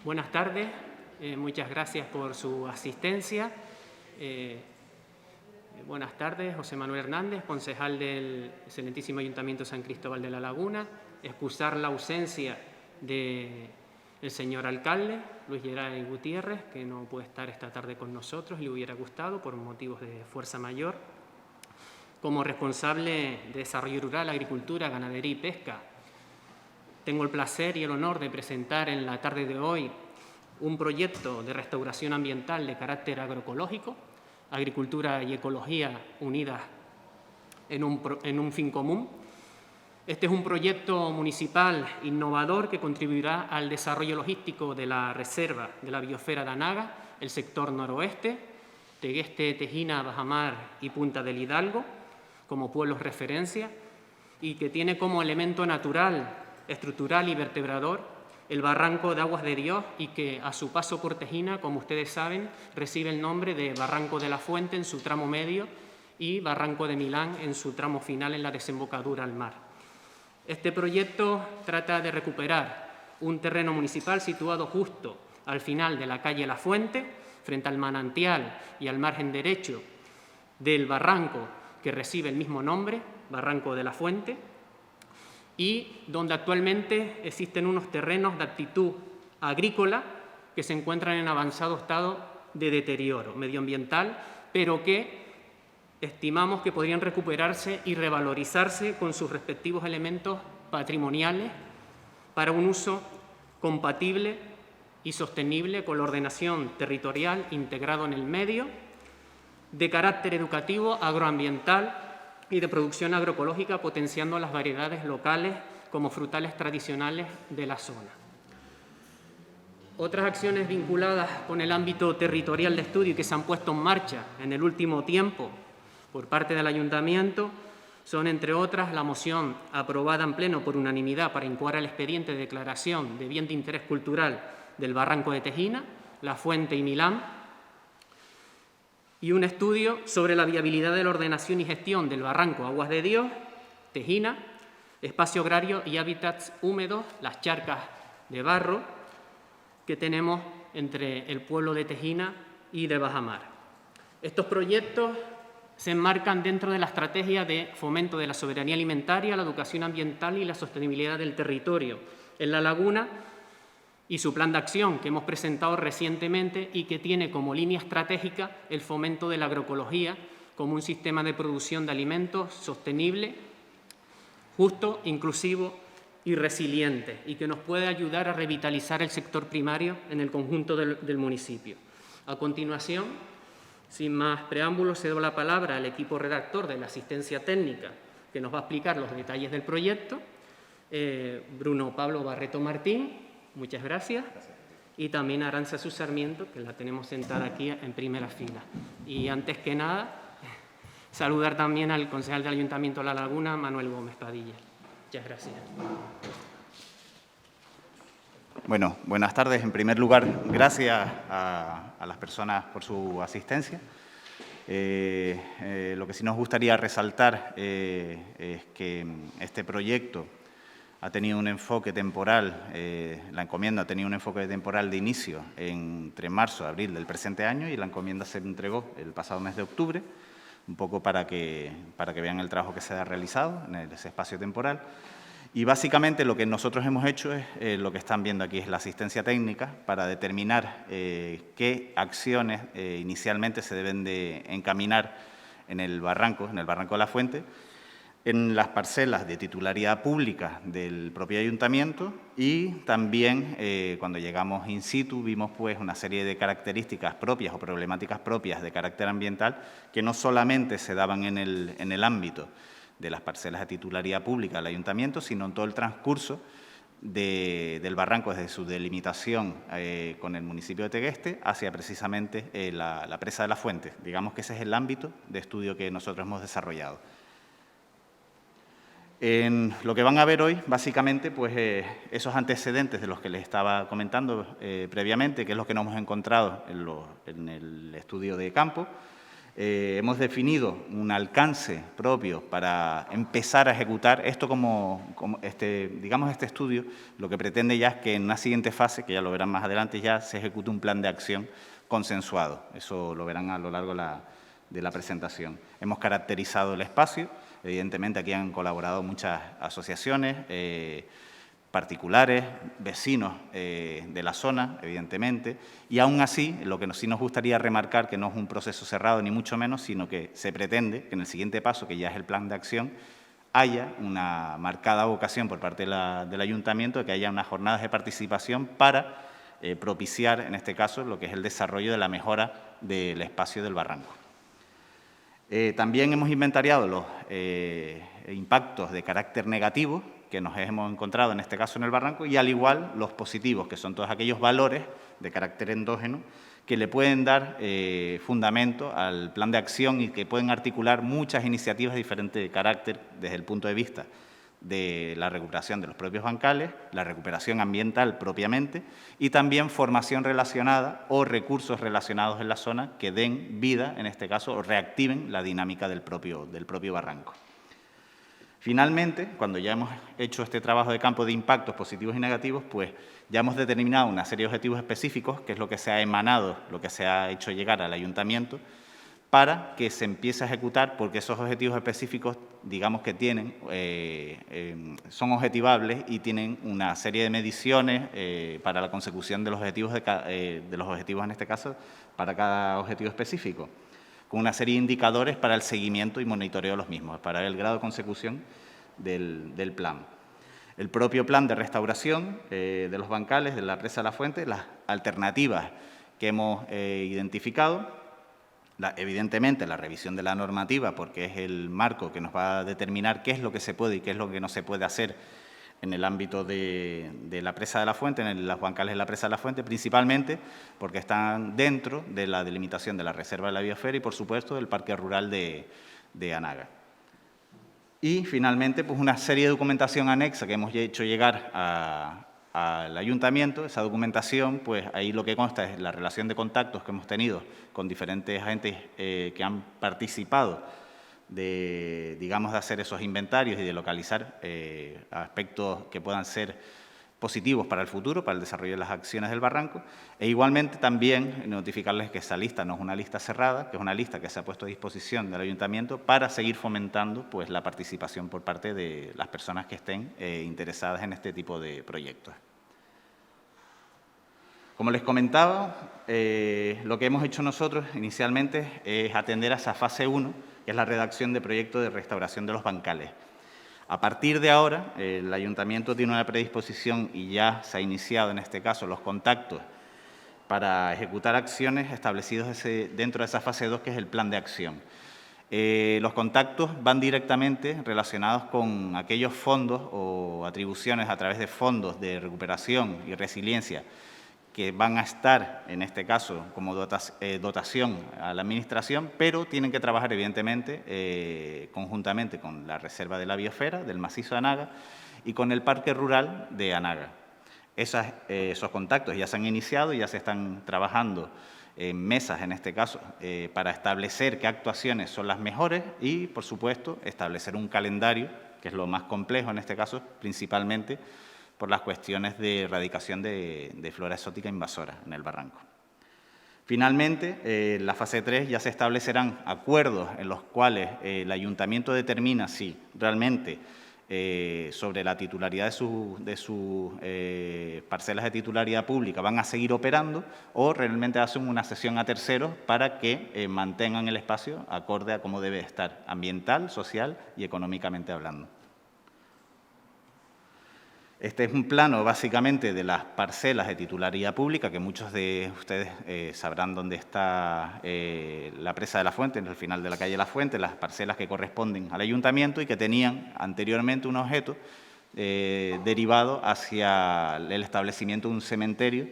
Buenas tardes, muchas gracias por su asistencia. Buenas tardes, José Manuel Hernández, concejal del excelentísimo Ayuntamiento de San Cristóbal de la Laguna. Excusar la ausencia del señor alcalde, Luis Geray Gutiérrez, que no puede estar esta tarde con nosotros, le hubiera gustado por motivos de fuerza mayor. Como responsable de Desarrollo Rural, Agricultura, Ganadería y Pesca, tengo el placer y el honor de presentar en la tarde de hoy un proyecto de restauración ambiental de carácter agroecológico, agricultura y ecología unidas en un fin común. Este es un proyecto municipal innovador que contribuirá al desarrollo logístico de la reserva de la biosfera de Anaga, el sector noroeste, Tegueste, Tejina, Bajamar y Punta del Hidalgo, como pueblos referencia, y que tiene como elemento natural, estructural y vertebrador el barranco de Aguas de Dios, y que a su paso por Tejina, como ustedes saben, recibe el nombre de Barranco de la Fuente en su tramo medio y Barranco de Milán en su tramo final en la desembocadura al mar. Este proyecto trata de recuperar un terreno municipal situado justo al final de la calle La Fuente, frente al manantial y al margen derecho del barranco que recibe el mismo nombre, Barranco de la Fuente, y donde actualmente existen unos terrenos de aptitud agrícola que se encuentran en avanzado estado de deterioro medioambiental, pero que estimamos que podrían recuperarse y revalorizarse con sus respectivos elementos patrimoniales para un uso compatible y sostenible con la ordenación territorial integrado en el medio, de carácter educativo, agroambiental y de producción agroecológica, potenciando las variedades locales como frutales tradicionales de la zona. Otras acciones vinculadas con el ámbito territorial de estudio que se han puesto en marcha en el último tiempo por parte del Ayuntamiento son, entre otras, la moción aprobada en pleno por unanimidad para incoar el expediente de declaración de bien de interés cultural del Barranco de Tejina, La Fuente y Milán, y un estudio sobre la viabilidad de la ordenación y gestión del barranco Aguas de Dios, Tejina, espacio agrario y hábitats húmedos, las charcas de barro que tenemos entre el pueblo de Tejina y de Bajamar. Estos proyectos se enmarcan dentro de la estrategia de fomento de la soberanía alimentaria, la educación ambiental y la sostenibilidad del territorio en la laguna, y su plan de acción que hemos presentado recientemente y que tiene como línea estratégica el fomento de la agroecología como un sistema de producción de alimentos sostenible, justo, inclusivo y resiliente, y que nos puede ayudar a revitalizar el sector primario en el conjunto del municipio. A continuación, sin más preámbulos, cedo la palabra al equipo redactor de la asistencia técnica que nos va a explicar los detalles del proyecto, Bruno Pablo Barreto Martín. Muchas gracias. Y también a Arantxa Sarmiento, que la tenemos sentada aquí en primera fila. Y antes que nada, saludar también al concejal del Ayuntamiento de La Laguna, Manuel Gómez Padilla. Muchas gracias. Bueno, buenas tardes. En primer lugar, gracias a las personas por su asistencia. Lo que sí nos gustaría resaltar es que este proyecto ha tenido un enfoque temporal, la encomienda ha tenido un enfoque temporal de inicio entre marzo y abril del presente año, y la encomienda se entregó el pasado mes de octubre, un poco para que vean el trabajo que se ha realizado en ese espacio temporal. Y básicamente lo que nosotros hemos hecho es, lo que están viendo aquí es la asistencia técnica para determinar qué acciones inicialmente se deben de encaminar en el barranco de la Fuente, en las parcelas de titularidad pública del propio ayuntamiento, y también cuando llegamos in situ vimos pues una serie de características propias o problemáticas propias de carácter ambiental que no solamente se daban en el ámbito de las parcelas de titularidad pública del ayuntamiento, sino en todo el transcurso del barranco desde su delimitación con el municipio de Tegueste hacia precisamente la presa de la Fuente. Digamos que ese es el ámbito de estudio que nosotros hemos desarrollado. En lo que van a ver hoy, básicamente, pues esos antecedentes de los que les estaba comentando previamente, que es lo que nos hemos encontrado en el estudio de campo, Hemos definido un alcance propio para empezar a ejecutar esto digamos, este estudio, lo que pretende ya es que en una siguiente fase, que ya lo verán más adelante, ya se ejecute un plan de acción consensuado. Eso lo verán a lo largo de la presentación. Hemos caracterizado el espacio, evidentemente aquí han colaborado muchas asociaciones, particulares, vecinos de la zona, evidentemente, y aún así, lo que sí nos gustaría remarcar, que no es un proceso cerrado ni mucho menos, sino que se pretende que en el siguiente paso, que ya es el plan de acción, haya una marcada vocación por parte del Ayuntamiento de que haya unas jornadas de participación para propiciar, en este caso, lo que es el desarrollo de la mejora del espacio del barranco. También hemos inventariado los impactos de carácter negativo que nos hemos encontrado, en este caso, en el barranco, y al igual los positivos, que son todos aquellos valores de carácter endógeno que le pueden dar fundamento al plan de acción y que pueden articular muchas iniciativas de diferente carácter desde el punto de vista de la recuperación de los propios bancales, la recuperación ambiental propiamente y también formación relacionada o recursos relacionados en la zona que den vida, en este caso, o reactiven la dinámica del propio barranco. Finalmente, cuando ya hemos hecho este trabajo de campo de impactos positivos y negativos, pues ya hemos determinado una serie de objetivos específicos, que es lo que se ha emanado, lo que se ha hecho llegar al Ayuntamiento, para que se empiece a ejecutar, porque esos objetivos específicos, digamos que tienen, son objetivables y tienen una serie de mediciones para la consecución de los objetivos, en este caso, para cada objetivo específico, con una serie de indicadores para el seguimiento y monitoreo de los mismos, para el grado de consecución del plan. El propio plan de restauración de los bancales de la presa de la Fuente, las alternativas que hemos identificado, evidentemente la revisión de la normativa, porque es el marco que nos va a determinar qué es lo que se puede y qué es lo que no se puede hacer en el ámbito de la presa de la Fuente, en los bancales de la presa de la Fuente, principalmente porque están dentro de la delimitación de la Reserva de la Biosfera y, por supuesto, del Parque Rural de Anaga. Y, finalmente, pues una serie de documentación anexa que hemos hecho llegar al Ayuntamiento. Esa documentación, pues ahí lo que consta es la relación de contactos que hemos tenido con diferentes agentes que han participado digamos, de hacer esos inventarios y de localizar aspectos que puedan ser positivos para el futuro, para el desarrollo de las acciones del barranco, e igualmente también notificarles que esa lista no es una lista cerrada, que es una lista que se ha puesto a disposición del Ayuntamiento para seguir fomentando pues, la participación por parte de las personas que estén interesadas en este tipo de proyectos. Como les comentaba, lo que hemos hecho nosotros inicialmente es atender a esa fase 1, que es la redacción de proyectos de restauración de los bancales. A partir de ahora, el Ayuntamiento tiene una predisposición y ya se ha iniciado, en este caso, los contactos para ejecutar acciones establecidos dentro de esa fase 2, que es el plan de acción. Los contactos van directamente relacionados con aquellos fondos o atribuciones a través de fondos de recuperación y resiliencia que van a estar, en este caso, como dotación a la Administración, pero tienen que trabajar, evidentemente, conjuntamente con la Reserva de la Biosfera, del macizo de Anaga, y con el Parque Rural de Anaga. Esos contactos ya se han iniciado, ya se están trabajando en mesas, en este caso, para establecer qué actuaciones son las mejores y, por supuesto, establecer un calendario, que es lo más complejo en este caso, principalmente, por las cuestiones de erradicación de flora exótica invasora en el barranco. Finalmente, en la fase 3 ya se establecerán acuerdos en los cuales el Ayuntamiento determina si realmente sobre la titularidad de sus parcelas de titularidad pública van a seguir operando o realmente hacen una cesión a terceros para que mantengan el espacio acorde a cómo debe estar, ambiental, social y económicamente hablando. Este es un plano, básicamente, de las parcelas de titularidad pública, que muchos de ustedes sabrán dónde está la presa de la Fuente, en el final de la calle La Fuente, las parcelas que corresponden al Ayuntamiento y que tenían anteriormente un objeto derivado hacia el establecimiento de un cementerio,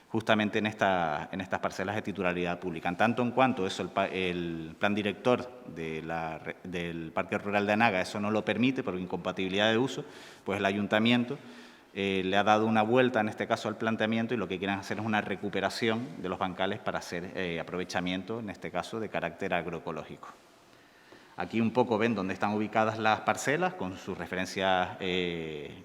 justamente en estas parcelas de titularidad pública. En tanto en cuanto eso, el plan director del Parque Rural de Anaga eso no lo permite por incompatibilidad de uso, pues el Ayuntamiento le ha dado una vuelta, en este caso, al planteamiento, y lo que quieren hacer es una recuperación de los bancales para hacer aprovechamiento, en este caso, de carácter agroecológico. Aquí un poco ven dónde están ubicadas las parcelas con sus referencias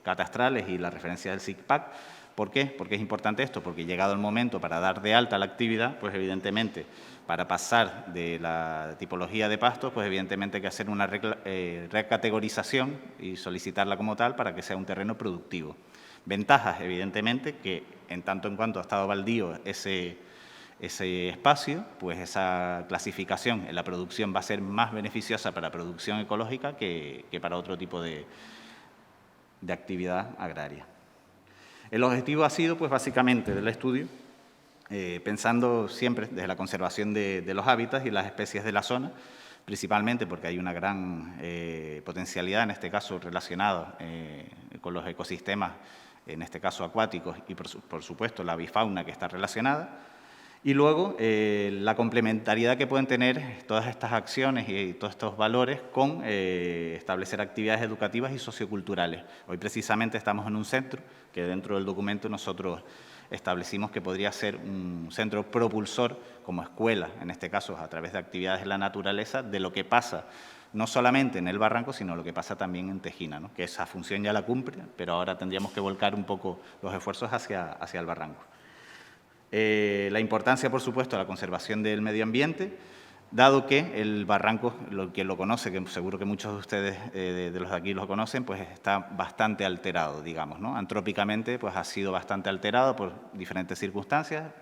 catastrales y las referencias del SICPAC. ¿Por qué? Porque es importante esto, porque llegado el momento para dar de alta la actividad, pues evidentemente, para pasar de la tipología de pastos, pues evidentemente hay que hacer una recategorización y solicitarla como tal para que sea un terreno productivo. Ventajas, evidentemente, que en tanto en cuanto ha estado baldío ese espacio, pues esa clasificación en la producción va a ser más beneficiosa para la producción ecológica que para otro tipo de actividad agraria. El objetivo ha sido, pues básicamente, del estudio, pensando siempre desde la conservación de los hábitats y las especies de la zona, principalmente porque hay una gran potencialidad, en este caso, relacionada con los ecosistemas, en este caso acuáticos, y por supuesto la avifauna que está relacionada. Y luego, la complementariedad que pueden tener todas estas acciones y todos estos valores con establecer actividades educativas y socioculturales. Hoy, precisamente, estamos en un centro que dentro del documento nosotros establecimos que podría ser un centro propulsor como escuela, en este caso, a través de actividades en la naturaleza, de lo que pasa no solamente en el barranco, sino lo que pasa también en Tejina, ¿no? Que esa función ya la cumple, pero ahora tendríamos que volcar un poco los esfuerzos hacia el barranco. La importancia, por supuesto, de la conservación del medio ambiente, dado que el barranco, quien lo conoce, que seguro que muchos de ustedes de los de aquí lo conocen, pues está bastante alterado, digamos, ¿no? Antrópicamente, pues ha sido bastante alterado por diferentes circunstancias.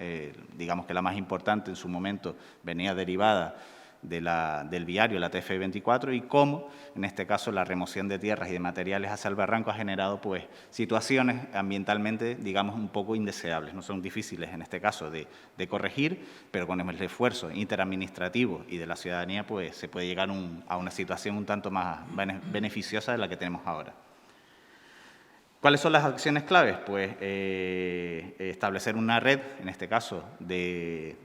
Digamos que la más importante en su momento venía derivada del viario, la TF24, y cómo, en este caso, la remoción de tierras y de materiales hacia el barranco ha generado, pues, situaciones ambientalmente, digamos, un poco indeseables. No son difíciles, en este caso, de corregir, pero con el esfuerzo interadministrativo y de la ciudadanía, pues, se puede llegar a una situación un tanto más beneficiosa de la que tenemos ahora. ¿Cuáles son las acciones claves? Pues establecer una red, en este caso, de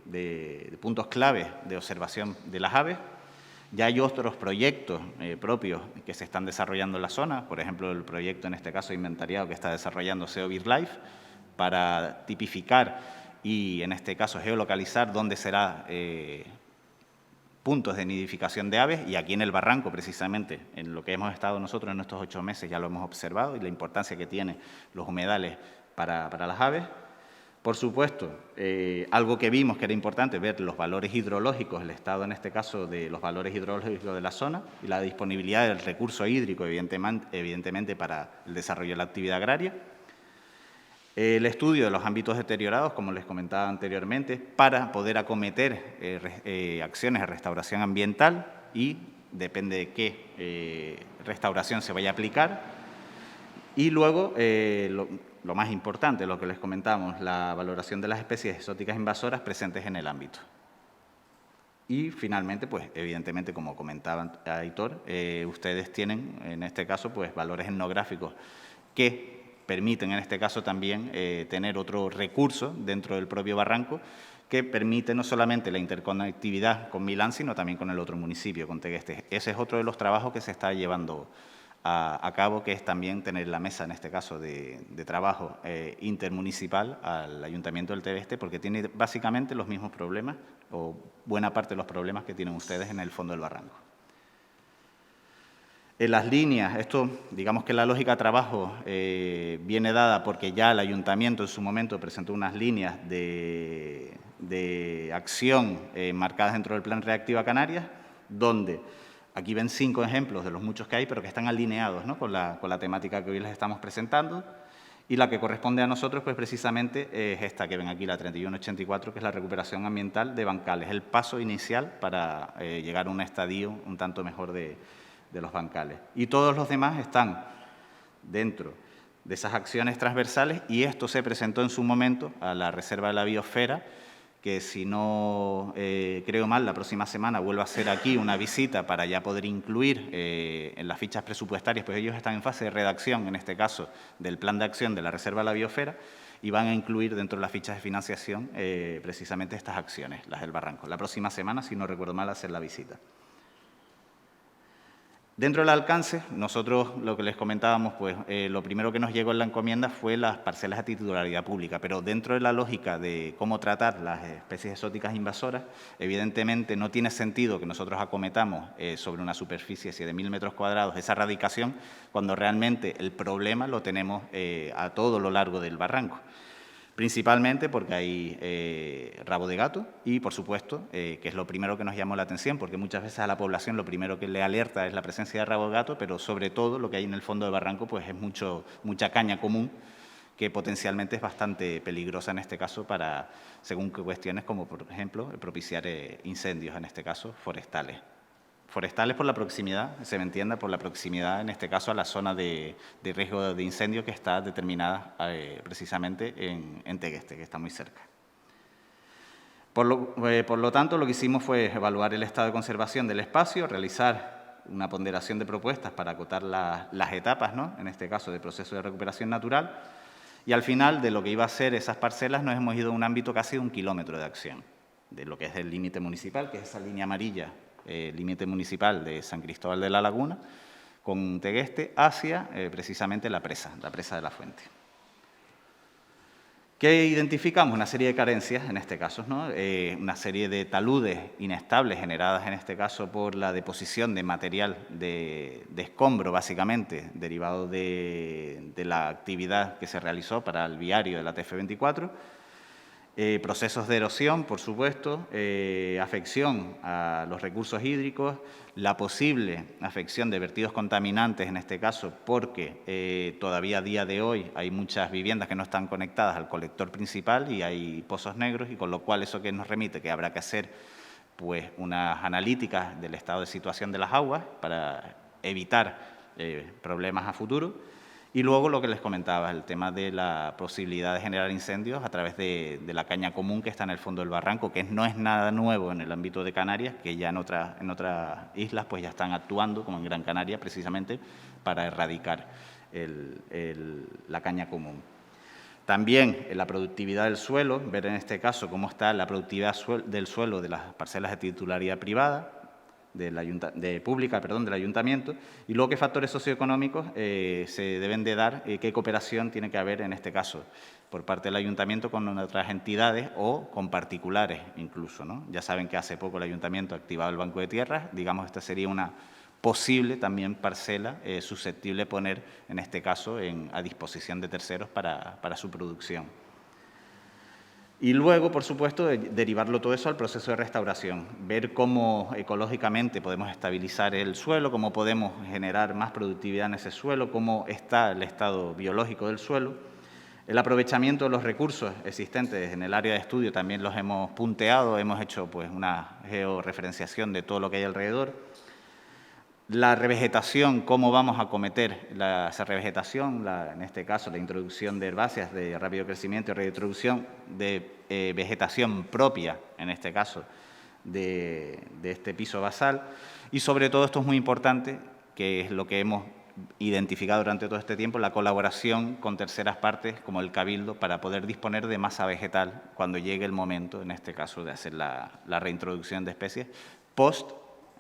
puntos claves de observación de las aves. Ya hay otros proyectos propios que se están desarrollando en la zona, por ejemplo, el proyecto, en este caso, inventariado que está desarrollando SEO BirdLife para tipificar y, en este caso, geolocalizar dónde será puntos de nidificación de aves, y aquí en el barranco, precisamente, en lo que hemos estado nosotros en estos 8 meses ya lo hemos observado, y la importancia que tienen los humedales para las aves. Por supuesto, algo que vimos que era importante, ver los valores hidrológicos, el estado, en este caso, de los valores hidrológicos de la zona y la disponibilidad del recurso hídrico, evidentemente, para el desarrollo de la actividad agraria. El estudio de los ámbitos deteriorados, como les comentaba anteriormente, para poder acometer acciones de restauración ambiental y depende de qué restauración se vaya a aplicar. Y luego, lo más importante, lo que les comentamos, la valoración de las especies exóticas invasoras presentes en el ámbito. Y finalmente, pues evidentemente, como comentaba Aitor, ustedes tienen, en este caso, pues valores etnográficos que permiten, en este caso, también tener otro recurso dentro del propio barranco que permite no solamente la interconectividad con Milán, sino también con el otro municipio, con Tegueste. Ese es otro de los trabajos que se está llevando a cabo, que es también tener la mesa, en este caso, de trabajo intermunicipal al Ayuntamiento del Tegueste, porque tiene básicamente los mismos problemas, o buena parte de los problemas que tienen ustedes en el fondo del barranco. En las líneas, esto, digamos que la lógica de trabajo viene dada porque ya el Ayuntamiento en su momento presentó unas líneas de acción marcadas dentro del Plan Reactiva Canarias, donde aquí ven 5 ejemplos de los muchos que hay, pero que están alineados, ¿no?, con la temática que hoy les estamos presentando. Y la que corresponde a nosotros, pues precisamente es esta que ven aquí, la 3184, que es la recuperación ambiental de bancales, el paso inicial para llegar a un estadio un tanto mejor de los bancales. Y todos los demás están dentro de esas acciones transversales, y esto se presentó en su momento a la Reserva de la Biosfera, que si no creo mal, la próxima semana vuelvo a hacer aquí una visita para ya poder incluir en las fichas presupuestarias, pues ellos están en fase de redacción, en este caso, del plan de acción de la Reserva de la Biosfera, y van a incluir dentro de las fichas de financiación precisamente estas acciones, las del barranco. La próxima semana, si no recuerdo mal, hacer la visita. Dentro del alcance, nosotros lo que les comentábamos, pues lo primero que nos llegó en la encomienda fue las parcelas de titularidad pública, pero dentro de la lógica de cómo tratar las especies exóticas invasoras, evidentemente no tiene sentido que nosotros acometamos sobre una superficie de 7.000 metros cuadrados esa erradicación cuando realmente el problema lo tenemos a todo lo largo del barranco. Principalmente porque hay rabo de gato y, por supuesto, que es lo primero que nos llamó la atención, porque muchas veces a la población lo primero que le alerta es la presencia de rabo de gato, pero sobre todo lo que hay en el fondo del barranco pues es mucha caña común que potencialmente es bastante peligrosa en este caso para, según cuestiones como, por ejemplo, propiciar incendios, en este caso, forestales. Forestales por la proximidad, se me entienda, por la proximidad, en este caso, a la zona de riesgo de incendio que está determinada precisamente en Tegueste, que está muy cerca. Por lo tanto, lo que hicimos fue evaluar el estado de conservación del espacio, realizar una ponderación de propuestas para acotar las etapas, ¿no?, en este caso, del proceso de recuperación natural, y al final de lo que iba a ser esas parcelas nos hemos ido a un ámbito casi de 1 kilómetro de acción, de lo que es el límite municipal, que es esa línea amarilla, límite municipal de San Cristóbal de la Laguna, con Tegueste, hacia precisamente la presa de la Fuente. ¿Qué identificamos? Una serie de carencias, en este caso, ¿no? Una serie de taludes inestables generadas, en este caso, por la deposición de material de escombro, básicamente, derivado de la actividad que se realizó para el viario de la TF24, procesos de erosión, por supuesto, afección a los recursos hídricos, la posible afección de vertidos contaminantes, en este caso, porque todavía a día de hoy hay muchas viviendas que no están conectadas al colector principal y hay pozos negros, y con lo cual eso que nos remite que habrá que hacer pues, unas analíticas del estado de situación de las aguas para evitar problemas a futuro. Y luego lo que les comentaba, el tema de la posibilidad de generar incendios a través de la caña común que está en el fondo del barranco, que no es nada nuevo en el ámbito de Canarias, que ya en otras islas pues ya están actuando, como en Gran Canaria, precisamente para erradicar la caña común. También la productividad del suelo, ver en este caso cómo está la productividad del suelo de las parcelas de titularidad privada, del ayuntamiento, y luego qué factores socioeconómicos se deben de dar, qué cooperación tiene que haber en este caso por parte del ayuntamiento con otras entidades o con particulares incluso, ¿no? Ya saben que hace poco el ayuntamiento ha activado el Banco de Tierras, digamos, esta sería una posible también parcela susceptible de poner, en este caso, a disposición de terceros para su producción. Y luego, por supuesto, derivarlo todo eso al proceso de restauración, ver cómo ecológicamente podemos estabilizar el suelo, cómo podemos generar más productividad en ese suelo, cómo está el estado biológico del suelo. El aprovechamiento de los recursos existentes en el área de estudio también los hemos punteado, hemos hecho pues, una georreferenciación de todo lo que hay alrededor. La revegetación, cómo vamos a acometer esa revegetación, en este caso la introducción de herbáceas de rápido crecimiento y reintroducción de vegetación propia, en este caso, de este piso basal. Y sobre todo, esto es muy importante, que es lo que hemos identificado durante todo este tiempo, la colaboración con terceras partes, como el Cabildo, para poder disponer de masa vegetal cuando llegue el momento, en este caso, de hacer la reintroducción de especies post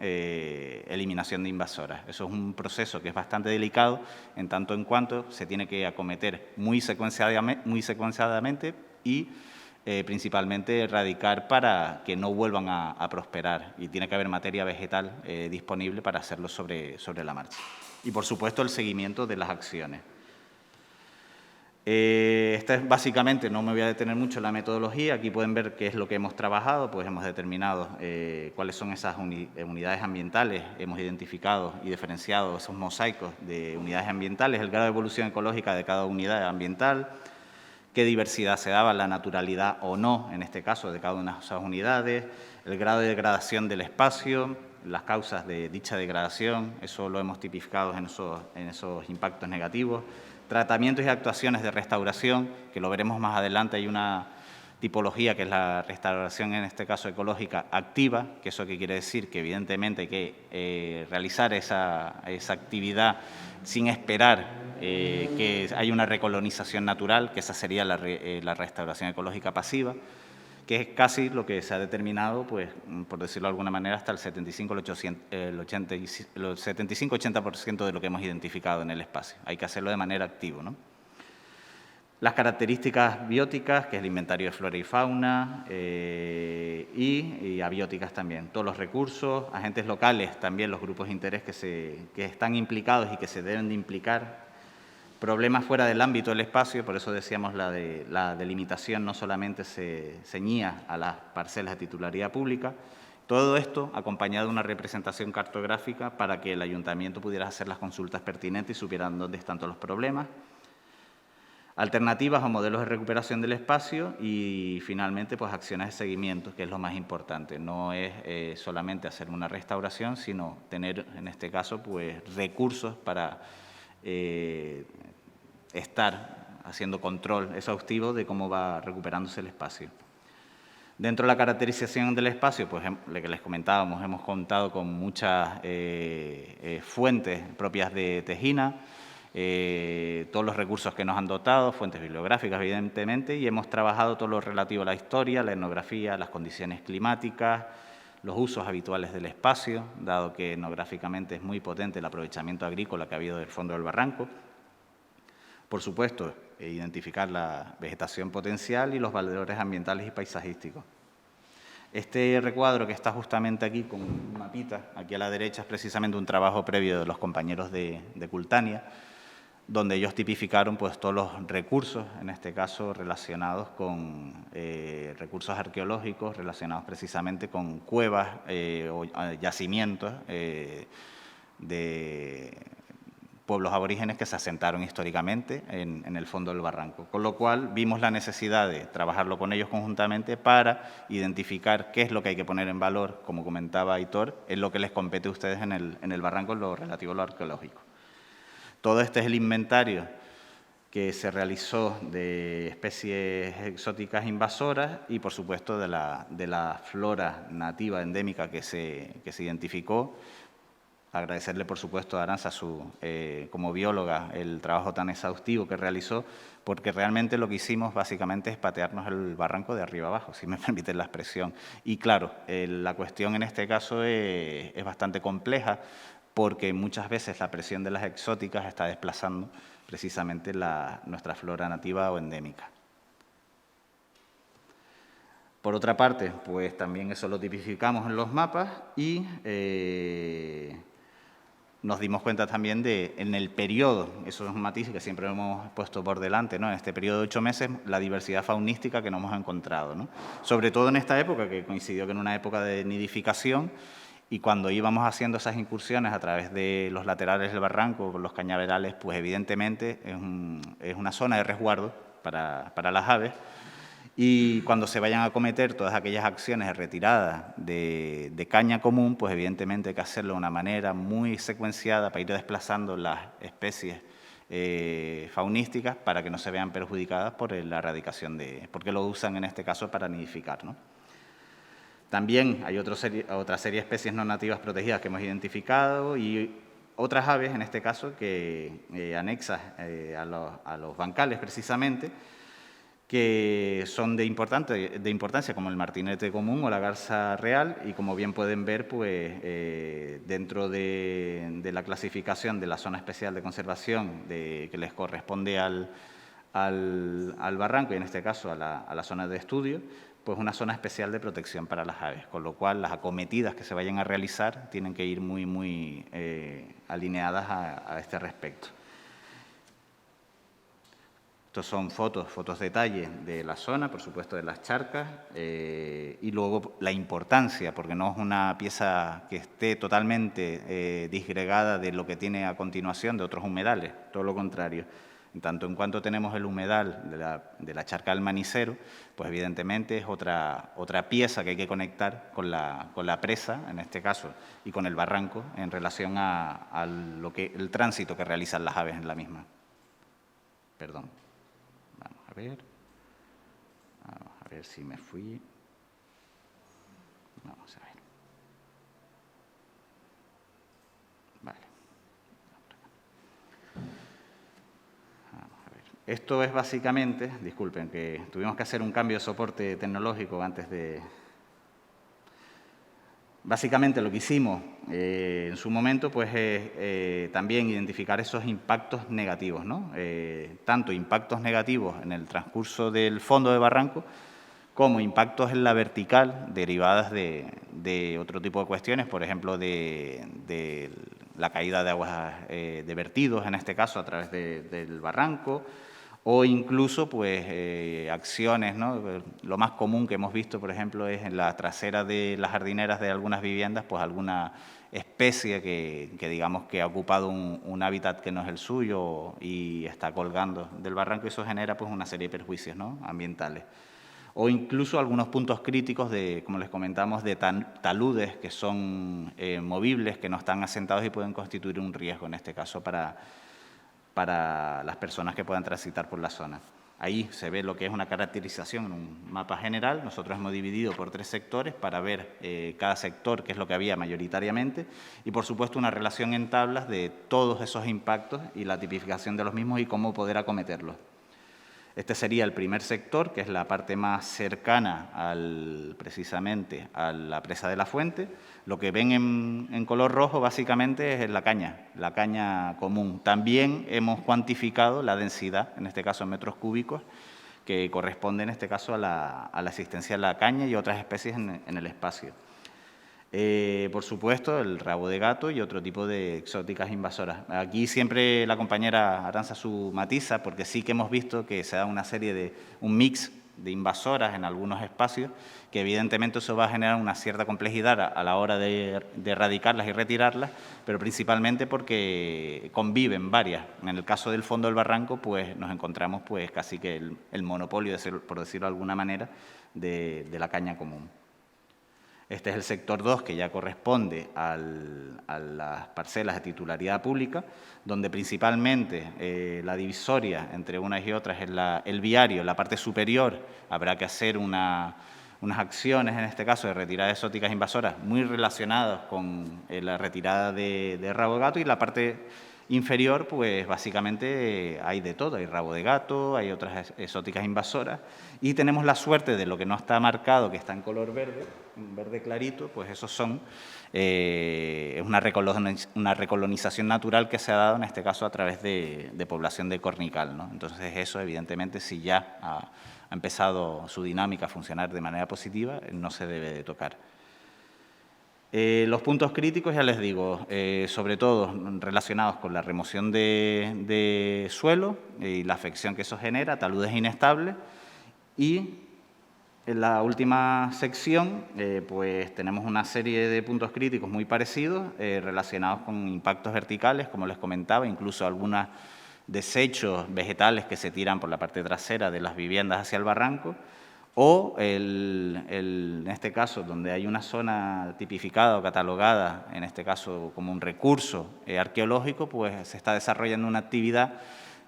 eliminación de invasoras. Eso es un proceso que es bastante delicado, en tanto en cuanto se tiene que acometer muy secuenciadamente y principalmente erradicar para que no vuelvan a prosperar, y tiene que haber materia vegetal disponible para hacerlo sobre la marcha. Y, por supuesto, el seguimiento de las acciones. Esta es básicamente, no me voy a detener mucho en la metodología, aquí pueden ver qué es lo que hemos trabajado, pues hemos determinado cuáles son esas unidades ambientales, hemos identificado y diferenciado esos mosaicos de unidades ambientales, el grado de evolución ecológica de cada unidad ambiental, qué diversidad se daba, la naturalidad o no, en este caso, de cada una de esas unidades, el grado de degradación del espacio, las causas de dicha degradación, eso lo hemos tipificado en esos impactos negativos, tratamientos y actuaciones de restauración, que lo veremos más adelante. Hay una tipología que es la restauración, en este caso ecológica, activa, que eso qué quiere decir que evidentemente hay que realizar esa actividad sin esperar que haya una recolonización natural, que esa sería la restauración ecológica pasiva. que es casi lo que se ha determinado, pues, por decirlo de alguna manera, hasta el 75-80% de lo que hemos identificado en el espacio. Hay que hacerlo de manera activa, ¿no? Las características bióticas, que es el inventario de flora y fauna, y abióticas también. Todos los recursos, agentes locales, también los grupos de interés que están implicados y que se deben de implicar. Problemas fuera del ámbito del espacio, por eso decíamos la delimitación no solamente se ceñía a las parcelas de titularidad pública. Todo esto acompañado de una representación cartográfica para que el ayuntamiento pudiera hacer las consultas pertinentes y supieran dónde están todos los problemas. Alternativas o modelos de recuperación del espacio y, finalmente, pues acciones de seguimiento, que es lo más importante. No es solamente hacer una restauración, sino tener, en este caso, pues recursos para estar haciendo control exhaustivo de cómo va recuperándose el espacio. Dentro de la caracterización del espacio, pues lo que les comentábamos, hemos contado con muchas fuentes propias de Tejina, todos los recursos que nos han dotado, fuentes bibliográficas, evidentemente, y hemos trabajado todo lo relativo a la historia, la etnografía, las condiciones climáticas, los usos habituales del espacio, dado que etnográficamente es muy potente el aprovechamiento agrícola que ha habido del fondo del barranco. Por supuesto, identificar la vegetación potencial y los valores ambientales y paisajísticos. Este recuadro que está justamente aquí con un mapita, aquí a la derecha, es precisamente un trabajo previo de los compañeros de Cultania, donde ellos tipificaron pues, todos los recursos, en este caso relacionados con recursos arqueológicos, relacionados precisamente con cuevas o yacimientos de pueblos aborígenes que se asentaron históricamente en el fondo del barranco. Con lo cual, vimos la necesidad de trabajarlo con ellos conjuntamente para identificar qué es lo que hay que poner en valor, como comentaba Aitor, es lo que les compete a ustedes en el barranco en lo relativo a lo arqueológico. Todo este es el inventario que se realizó de especies exóticas invasoras y, por supuesto, de la flora nativa endémica que se identificó. Agradecerle, por supuesto, a Aranza, como bióloga, el trabajo tan exhaustivo que realizó, porque realmente lo que hicimos básicamente es patearnos el barranco de arriba abajo, si me permiten la expresión. Y claro, la cuestión en este caso es bastante compleja, porque muchas veces la presión de las exóticas está desplazando precisamente nuestra flora nativa o endémica. Por otra parte, pues también eso lo tipificamos en los mapas y nos dimos cuenta también en el periodo, eso es un matiz que siempre hemos puesto por delante, ¿no? En este periodo de 8 meses, la diversidad faunística que nos hemos encontrado, ¿no? Sobre todo en esta época, que coincidió con una época de nidificación, y cuando íbamos haciendo esas incursiones a través de los laterales del barranco, los cañaverales, pues evidentemente es una zona de resguardo para las aves. Y cuando se vayan a cometer todas aquellas acciones de retirada de caña común, pues evidentemente hay que hacerlo de una manera muy secuenciada para ir desplazando las especies faunísticas para que no se vean perjudicadas por la erradicación porque lo usan en este caso para nidificar, ¿no? También hay otra serie de especies no nativas protegidas que hemos identificado y otras aves, en este caso, que anexas a los bancales precisamente, que son de importancia, como el martinete común o la garza real, y como bien pueden ver, pues dentro de la clasificación de la zona especial de conservación que les corresponde al barranco, y en este caso a la zona de estudio, pues una zona especial de protección para las aves, con lo cual las acometidas que se vayan a realizar tienen que ir muy alineadas a este respecto. Estos son fotos detalle de la zona, por supuesto de las charcas, y luego la importancia, porque no es una pieza que esté totalmente disgregada de lo que tiene a continuación de otros humedales, todo lo contrario. En tanto en cuanto tenemos el humedal de la charca del Manicero, pues evidentemente es otra pieza que hay que conectar con la presa, en este caso, y con el barranco en relación a el tránsito que realizan las aves en la misma. Perdón. Vamos a ver si me fui. Vamos a ver. Vale. Vamos a ver. Esto es básicamente, disculpen, que tuvimos que hacer un cambio de soporte tecnológico antes de... Básicamente lo que hicimos en su momento pues, es también identificar esos impactos negativos, ¿no? Tanto impactos negativos en el transcurso del fondo de barranco como impactos en la vertical derivadas de otro tipo de cuestiones, por ejemplo, de la caída de aguas de vertidos, en este caso a través del barranco, o incluso pues, acciones, ¿no? Lo más común que hemos visto, por ejemplo, es en la trasera de las jardineras de algunas viviendas, pues alguna especie que digamos que ha ocupado un hábitat que no es el suyo y está colgando del barranco, y eso genera pues, una serie de perjuicios, ¿no? Ambientales. O incluso algunos puntos críticos de, como les comentamos, de taludes que son movibles, que no están asentados y pueden constituir un riesgo, en este caso, para las personas que puedan transitar por la zona. Ahí se ve lo que es una caracterización en un mapa general. Nosotros hemos dividido por 3 sectores para ver cada sector, qué es lo que había mayoritariamente, y por supuesto una relación en tablas de todos esos impactos y la tipificación de los mismos y cómo poder acometerlos. Este sería el primer sector, que es la parte más cercana precisamente a la presa de la Fuente. Lo que ven en color rojo básicamente es la caña común. También hemos cuantificado la densidad, en este caso en metros cúbicos, que corresponde en este caso a la existencia de la caña y otras especies en el espacio. Por supuesto, el rabo de gato y otro tipo de exóticas invasoras. Aquí siempre la compañera Arantzazu matiza, porque sí que hemos visto que se da un mix de invasoras en algunos espacios, que evidentemente eso va a generar una cierta complejidad a la hora de erradicarlas y retirarlas, pero principalmente porque conviven varias. En el caso del fondo del barranco, pues nos encontramos pues casi que el monopolio, por decirlo de alguna manera, de la caña común. Este es el sector 2, que ya corresponde a las parcelas de titularidad pública, donde principalmente la divisoria entre unas y otras es el viario, en la parte superior. Habrá que hacer unas acciones, en este caso, de retirada de exóticas invasoras, muy relacionadas con la retirada de rabo de gato, y la parte inferior, pues básicamente hay de todo, hay rabo de gato, hay otras exóticas invasoras, y tenemos la suerte de lo que no está marcado, que está en color verde, un verde clarito, pues esos son una recolonización natural que se ha dado, en este caso, a través de población de cornical, ¿no? Entonces eso, evidentemente, si ya ha empezado su dinámica a funcionar de manera positiva, no se debe de tocar. Los puntos críticos, ya les digo, sobre todo relacionados con la remoción de suelo y la afección que eso genera, taludes inestables. Y en la última sección, pues tenemos una serie de puntos críticos muy parecidos, relacionados con impactos verticales, como les comentaba, incluso algunos desechos vegetales que se tiran por la parte trasera de las viviendas hacia el barranco, o en este caso, donde hay una zona tipificada o catalogada, en este caso como un recurso arqueológico, pues se está desarrollando una actividad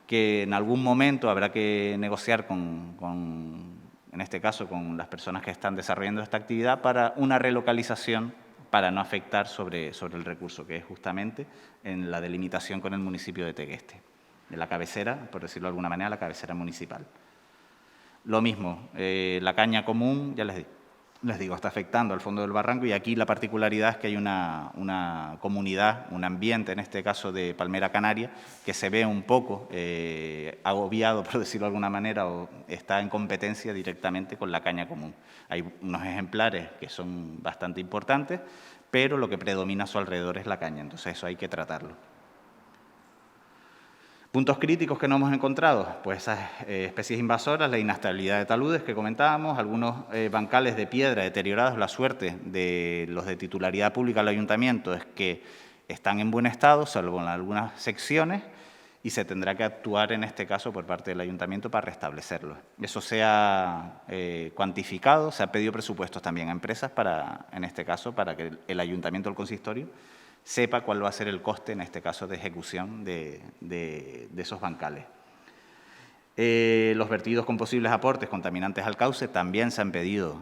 que en algún momento habrá que negociar en este caso con las personas que están desarrollando esta actividad, para una relocalización para no afectar sobre el recurso, que es justamente en la delimitación con el municipio de Tegueste, de la cabecera, por decirlo de alguna manera, la cabecera municipal. Lo mismo, la caña común, ya les digo, está afectando al fondo del barranco, y aquí la particularidad es que hay una comunidad, un ambiente, en este caso de palmera canaria, que se ve un poco agobiado, por decirlo de alguna manera, o está en competencia directamente con la caña común. Hay unos ejemplares que son bastante importantes, pero lo que predomina a su alrededor es la caña, entonces eso hay que tratarlo. Puntos críticos que no hemos encontrado, pues esas especies invasoras, la inestabilidad de taludes que comentábamos, algunos bancales de piedra deteriorados. La suerte de los de titularidad pública del ayuntamiento es que están en buen estado, salvo en algunas secciones, y se tendrá que actuar en este caso por parte del ayuntamiento para restablecerlos. Eso se ha cuantificado, se ha pedido presupuestos también a empresas en este caso, para que el ayuntamiento o el consistorio sepa cuál va a ser el coste, en este caso, de ejecución de esos bancales. Los vertidos con posibles aportes contaminantes al cauce, también se han pedido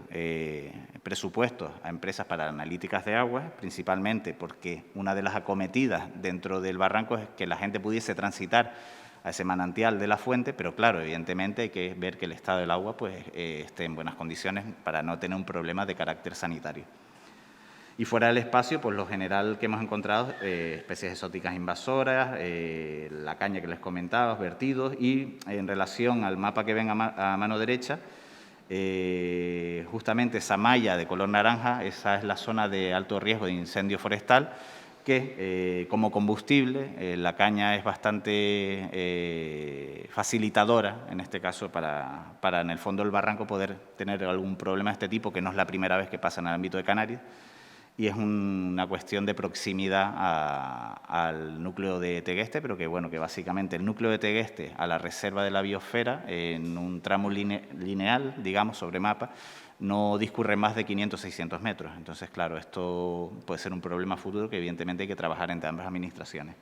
presupuestos a empresas para analíticas de aguas, principalmente porque una de las acometidas dentro del barranco es que la gente pudiese transitar ese manantial de la fuente, pero claro, evidentemente hay que ver que el estado del agua pues, esté en buenas condiciones para no tener un problema de carácter sanitario. Y fuera del espacio, pues lo general que hemos encontrado, especies exóticas invasoras, la caña que les comentaba, vertidos, y en relación al mapa que ven a mano derecha, justamente esa malla de color naranja, esa es la zona de alto riesgo de incendio forestal, que como combustible la caña es bastante facilitadora, en este caso, para en el fondo del barranco poder tener algún problema de este tipo, que no es la primera vez que pasa en el ámbito de Canarias, y es una cuestión de proximidad al núcleo de Tegueste, pero que, bueno, que básicamente el núcleo de Tegueste a la reserva de la biosfera, en un tramo lineal, digamos, sobre mapa, no discurre más de 500-600 metros. Entonces, claro, esto puede ser un problema futuro que evidentemente hay que trabajar entre ambas administraciones.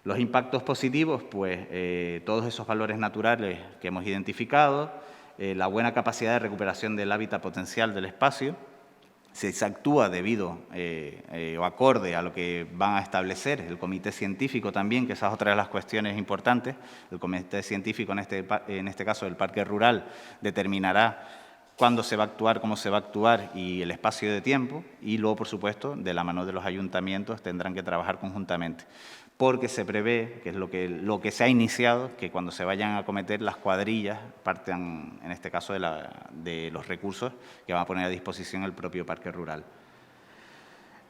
Los impactos positivos, pues todos esos valores naturales que hemos identificado, la buena capacidad de recuperación del hábitat potencial del espacio, si se actúa debido o acorde a lo que van a establecer el comité científico también, que esa es otra de las cuestiones importantes. El comité científico, en este caso del Parque Rural, determinará cuándo se va a actuar, cómo se va a actuar y el espacio de tiempo. Y luego, por supuesto, de la mano de los ayuntamientos tendrán que trabajar conjuntamente, porque se prevé, que es lo que se ha iniciado, que cuando se vayan a acometer las cuadrillas partan, en este caso, de los recursos que va a poner a disposición el propio Parque Rural.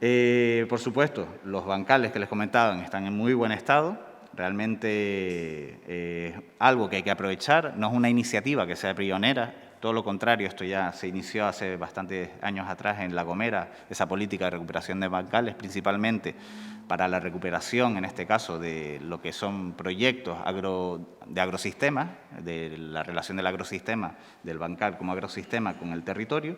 Por supuesto, los bancales que les comentaban están en muy buen estado. Realmente algo que hay que aprovechar, no es una iniciativa que sea pionera, todo lo contrario, esto ya se inició hace bastantes años atrás en La Gomera, esa política de recuperación de bancales, principalmente para la recuperación, en este caso, de lo que son proyectos de agrosistemas, de la relación del agrosistema, del bancal como agrosistema con el territorio.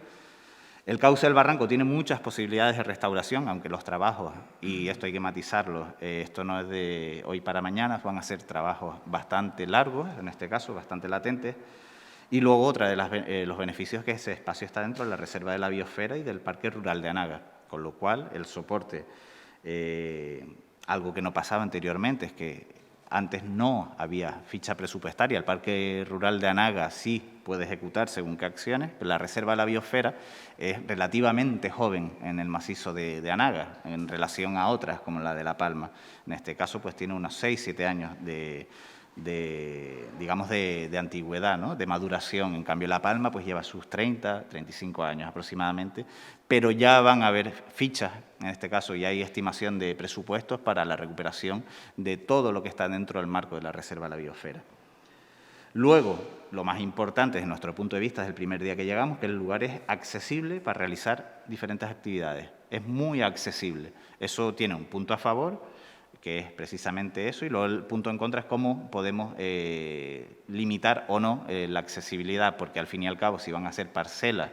El cauce del barranco tiene muchas posibilidades de restauración, aunque los trabajos, y esto hay que matizarlo, esto no es de hoy para mañana, van a ser trabajos bastante largos, en este caso, bastante latentes. Y luego otra de los beneficios que ese espacio está dentro de la Reserva de la Biosfera y del Parque Rural de Anaga, con lo cual el soporte, algo que no pasaba anteriormente, es que antes no había ficha presupuestaria. El Parque Rural de Anaga sí puede ejecutar según qué acciones, pero la Reserva de la Biosfera es relativamente joven en el macizo de Anaga, en relación a otras como la de La Palma. En este caso, pues tiene unos 6-7 años digamos, de antigüedad, ¿no?, de maduración. En cambio, La Palma pues lleva sus 30-35 años aproximadamente, pero ya van a haber fichas, en este caso ya hay estimación de presupuestos para la recuperación de todo lo que está dentro del marco de la Reserva de la Biosfera. Luego, lo más importante desde nuestro punto de vista desde el primer día que llegamos, que el lugar es accesible para realizar diferentes actividades. Es muy accesible. Eso tiene un punto a favor, que es precisamente eso, y luego el punto en contra es cómo podemos limitar o no la accesibilidad, porque al fin y al cabo, si van a ser parcelas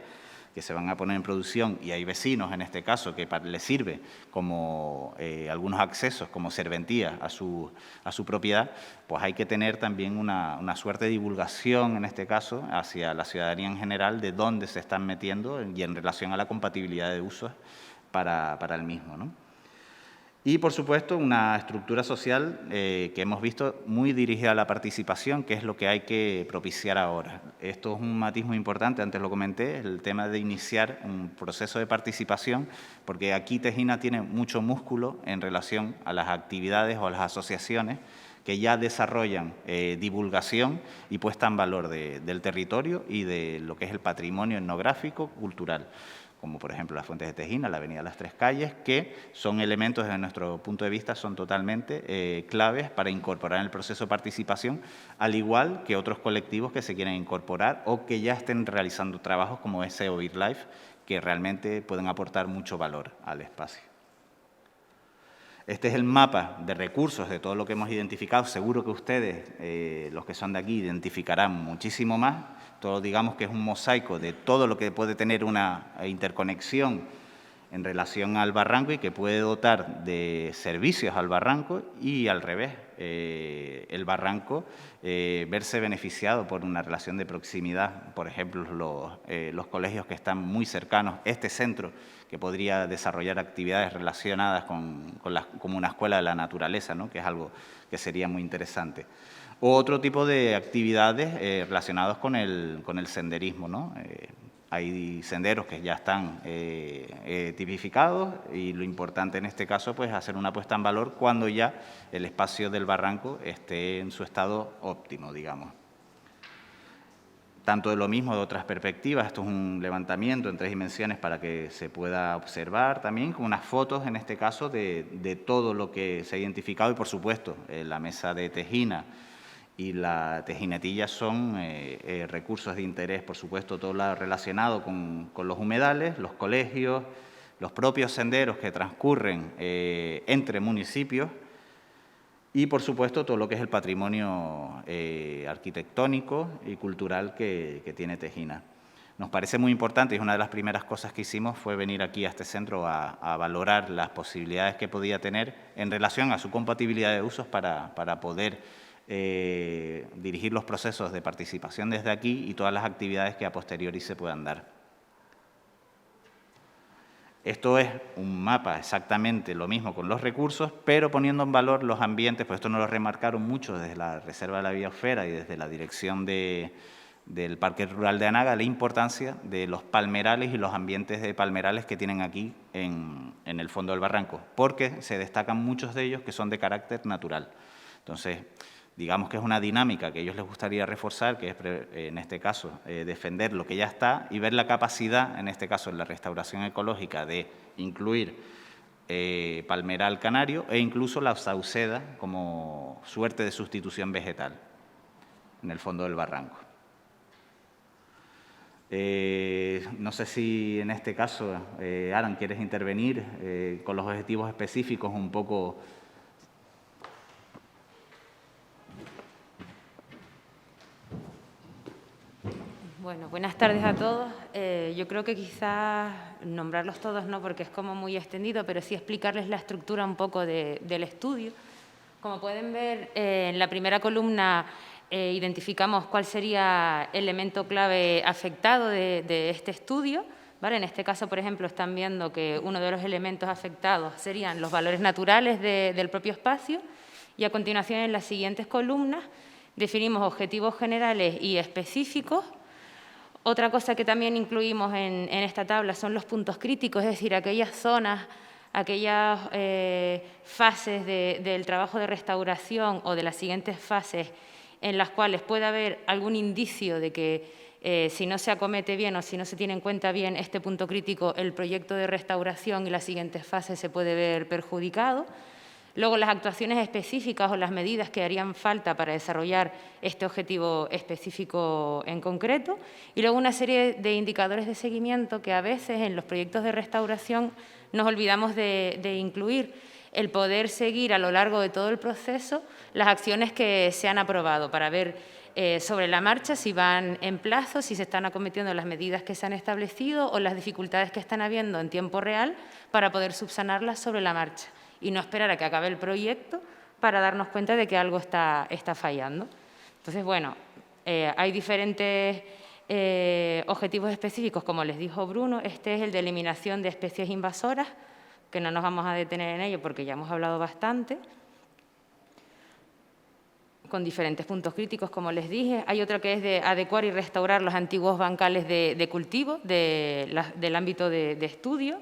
que se van a poner en producción y hay vecinos, en este caso, que les sirve como algunos accesos, como serventía a su propiedad, pues hay que tener también una suerte de divulgación, en este caso, hacia la ciudadanía en general, de dónde se están metiendo y en relación a la compatibilidad de usos para el mismo, ¿no? Y, por supuesto, una estructura social que hemos visto muy dirigida a la participación, que es lo que hay que propiciar ahora. Esto es un matiz muy importante, antes lo comenté, el tema de iniciar un proceso de participación, porque aquí Tejina tiene mucho músculo en relación a las actividades o a las asociaciones que ya desarrollan divulgación y puesta en valor del territorio y de lo que es el patrimonio etnográfico, cultural, como por ejemplo las Fuentes de Tejina, la Avenida Las Tres Calles, que son elementos desde nuestro punto de vista, son totalmente claves para incorporar en el proceso de participación, al igual que otros colectivos que se quieren incorporar o que ya estén realizando trabajos como SEO BirdLife, que realmente pueden aportar mucho valor al espacio. Este es el mapa de recursos de todo lo que hemos identificado. Seguro que ustedes, los que son de aquí, identificarán muchísimo más. Todo, digamos que es un mosaico de todo lo que puede tener una interconexión en relación al barranco y que puede dotar de servicios al barranco y al revés, el barranco verse beneficiado por una relación de proximidad. Por ejemplo, los colegios que están muy cercanos, este centro que podría desarrollar actividades relacionadas como una escuela de la naturaleza, ¿no? Que es algo que sería muy interesante. O otro tipo de actividades relacionadas con el senderismo, ¿no? Hay senderos que ya están tipificados y lo importante en este caso pues hacer una puesta en valor cuando ya el espacio del barranco esté en su estado óptimo, digamos. Tanto de lo mismo de otras perspectivas, esto es un levantamiento en 3 dimensiones para que se pueda observar también con unas fotos en este caso de todo lo que se ha identificado y por supuesto la mesa de tejina y la tejinetilla son recursos de interés, por supuesto, todo lo relacionado con los humedales, los colegios, los propios senderos que transcurren entre municipios y, por supuesto, todo lo que es el patrimonio arquitectónico y cultural que tiene Tejina. Nos parece muy importante y una de las primeras cosas que hicimos fue venir aquí a este centro a valorar las posibilidades que podía tener en relación a su compatibilidad de usos para poder dirigir los procesos de participación desde aquí y todas las actividades que a posteriori se puedan dar. Esto es un mapa exactamente lo mismo con los recursos, pero poniendo en valor los ambientes, pues esto nos lo remarcaron mucho desde la Reserva de la Biosfera y desde la dirección del Parque Rural de Anaga, la importancia de los palmerales y los ambientes de palmerales que tienen aquí en el fondo del barranco, porque se destacan muchos de ellos que son de carácter natural. Entonces, digamos que es una dinámica que a ellos les gustaría reforzar, que es, en este caso, defender lo que ya está y ver la capacidad, en este caso, en la restauración ecológica, de incluir palmeral canario e incluso la sauceda como suerte de sustitución vegetal en el fondo del barranco. No sé si en este caso, Aran, quieres intervenir con los objetivos específicos un poco. Bueno, buenas tardes a todos. Yo creo que quizás nombrarlos todos no, porque es como muy extendido, pero sí explicarles la estructura un poco del estudio. Como pueden ver, en la primera columna identificamos cuál sería el elemento clave afectado de este estudio, ¿vale? En este caso, por ejemplo, están viendo que uno de los elementos afectados serían los valores naturales del propio espacio y a continuación en las siguientes columnas definimos objetivos generales y específicos. Otra cosa que también incluimos en esta tabla son los puntos críticos, es decir, aquellas zonas, aquellas fases del trabajo de restauración o de las siguientes fases en las cuales puede haber algún indicio de que si no se acomete bien o si no se tiene en cuenta bien este punto crítico, el proyecto de restauración y las siguientes fases se puede ver perjudicado. Luego, las actuaciones específicas o las medidas que harían falta para desarrollar este objetivo específico en concreto. Y luego una serie de indicadores de seguimiento que a veces en los proyectos de restauración nos olvidamos de incluir. El poder seguir a lo largo de todo el proceso las acciones que se han aprobado para ver sobre la marcha si van en plazo, si se están acometiendo las medidas que se han establecido o las dificultades que están habiendo en tiempo real para poder subsanarlas sobre la marcha y no esperar a que acabe el proyecto para darnos cuenta de que algo está fallando. Entonces, bueno, hay diferentes objetivos específicos, como les dijo Bruno. Este es el de eliminación de especies invasoras, que no nos vamos a detener en ello porque ya hemos hablado bastante, con diferentes puntos críticos, como les dije. Hay otro que es de adecuar y restaurar los antiguos bancales de cultivo del ámbito de estudio.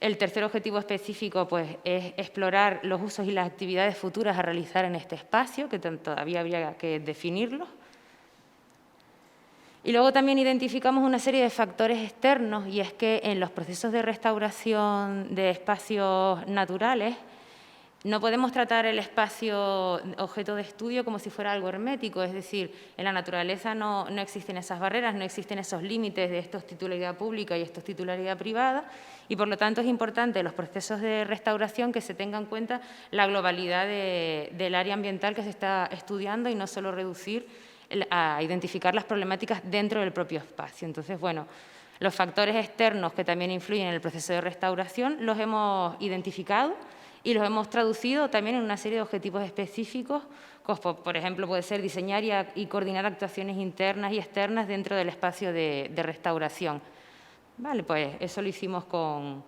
El tercer objetivo específico pues, es explorar los usos y las actividades futuras a realizar en este espacio, que todavía habría que definirlos. Y luego también identificamos una serie de factores externos, y es que en los procesos de restauración de espacios naturales no podemos tratar el espacio objeto de estudio como si fuera algo hermético, es decir, en la naturaleza no existen esas barreras, no existen esos límites de esto es titularidad pública y esto es titularidad privada, y por lo tanto es importante en los procesos de restauración que se tenga en cuenta la globalidad del área ambiental que se está estudiando y no solo reducir a identificar las problemáticas dentro del propio espacio. Entonces, bueno, Los factores externos que también influyen en el proceso de restauración los hemos identificado y los hemos traducido también en una serie de objetivos específicos, por ejemplo, puede ser diseñar y coordinar actuaciones internas y externas dentro del espacio de restauración. Vale, pues eso lo hicimos con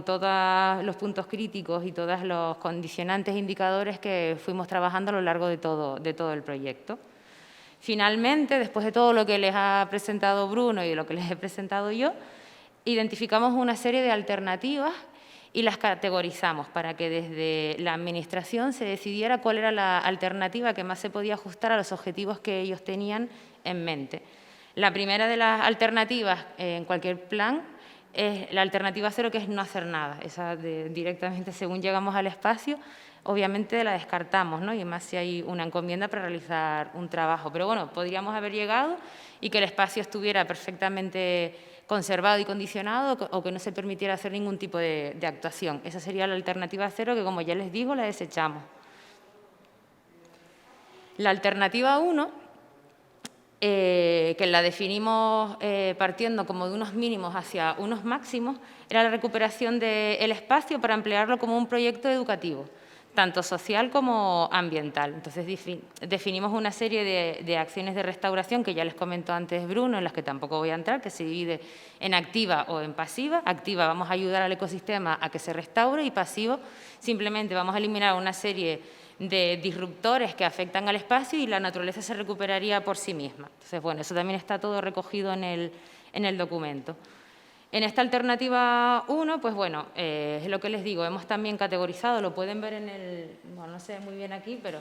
todos los puntos críticos y todos los condicionantes e indicadores que fuimos trabajando a lo largo de todo el proyecto. Finalmente, después de todo lo que les ha presentado Bruno y de lo que les he presentado yo, identificamos una serie de alternativas y las categorizamos para que desde la Administración se decidiera cuál era la alternativa que más se podía ajustar a los objetivos que ellos tenían en mente. La primera de las alternativas en cualquier plan es la alternativa 0, que es no hacer nada. Esa directamente, según llegamos al espacio, obviamente la descartamos, ¿no? Y más si hay una encomienda para realizar un trabajo. Pero bueno, podríamos haber llegado y que el espacio estuviera perfectamente conservado y condicionado o que no se permitiera hacer ningún tipo de actuación. Esa sería la alternativa 0, que como ya les digo, la desechamos. La alternativa 1, que la definimos partiendo como de unos mínimos hacia unos máximos, era la recuperación del espacio para emplearlo como un proyecto educativo, tanto social como ambiental. Entonces definimos una serie de acciones de restauración que ya les comentó antes Bruno, en las que tampoco voy a entrar, que se divide en activa o en pasiva. Activa, vamos a ayudar al ecosistema a que se restaure, y pasivo, simplemente vamos a eliminar una serie de disruptores que afectan al espacio y la naturaleza se recuperaría por sí misma. Entonces, bueno, eso también está todo recogido en el documento. En esta alternativa 1, pues bueno, es lo que les digo, hemos también categorizado, lo pueden ver en el, bueno, no se ve muy bien aquí, pero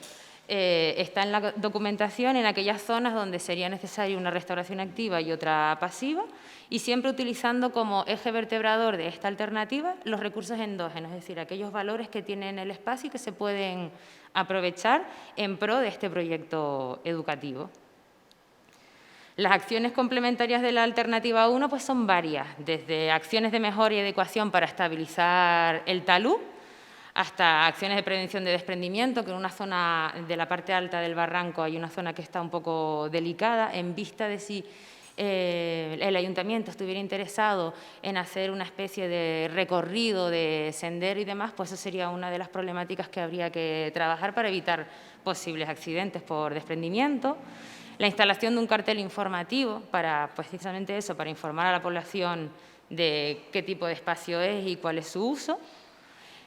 está en la documentación en aquellas zonas donde sería necesaria una restauración activa y otra pasiva, y siempre utilizando como eje vertebrador de esta alternativa los recursos endógenos, es decir, aquellos valores que tienen el espacio y que se pueden aprovechar en pro de este proyecto educativo. Las acciones complementarias de la alternativa 1 pues son varias, desde acciones de mejora y adecuación para estabilizar el talud, hasta acciones de prevención de desprendimiento, que en una zona de la parte alta del barranco hay una zona que está un poco delicada, en vista de si el ayuntamiento estuviera interesado en hacer una especie de recorrido de sendero y demás, pues eso sería una de las problemáticas que habría que trabajar para evitar posibles accidentes por desprendimiento. La instalación de un cartel informativo para, pues, precisamente eso, para informar a la población de qué tipo de espacio es y cuál es su uso.